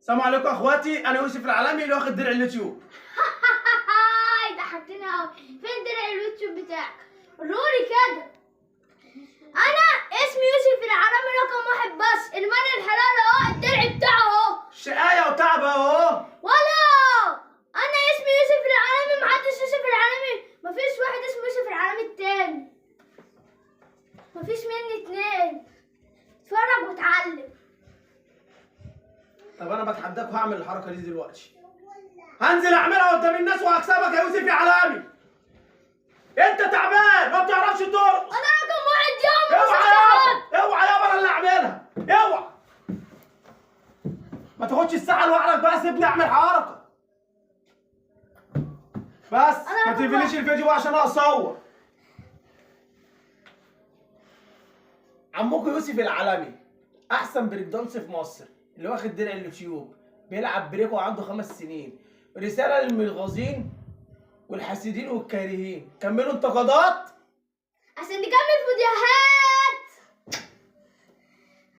السلام عليكم يا اخواتي، انا يوسف العالمي اللي واخد درع اليوتيوب. ضحكتنا قوي. فين درع اليوتيوب بتاعك؟ وروني كده. انا اسمي يوسف العالمي رقم واحد، بس المال الحلال اهو، الدرع بتاعه اهو. شقايه وتعب اهو. ولا انا اسمي يوسف العالمي، محدش يوسف العالمي، مفيش واحد اسمه يوسف العالمي التاني، مفيش مني اتنين. اتفرج واتعلم. طب انا بتحداك وهعمل الحركه دي دلوقتي. هنزل اعملها قدام الناس وهكسبك يا يوسف يا علامي. انت تعبان ما بتعرفش ترقص. انا رقم واحد يوم. اوعى يابا، اوعى يابا، انا اللي اعملها. اوعى ما تاخدش الساعه لوحدك بقى، سيبني اعمل حركه بس. ما تقفليش الفيديو بقى عشان اصور. عمكم يوسف العالمي احسن بريك دانس في مصر، اللي واخد درع اليوتيوب، بيلعب بريك وعنده 5 سنين. رساله للملغزين والحاسدين والكارهين، كملوا انتقادات عشان نكمل فيديوهات.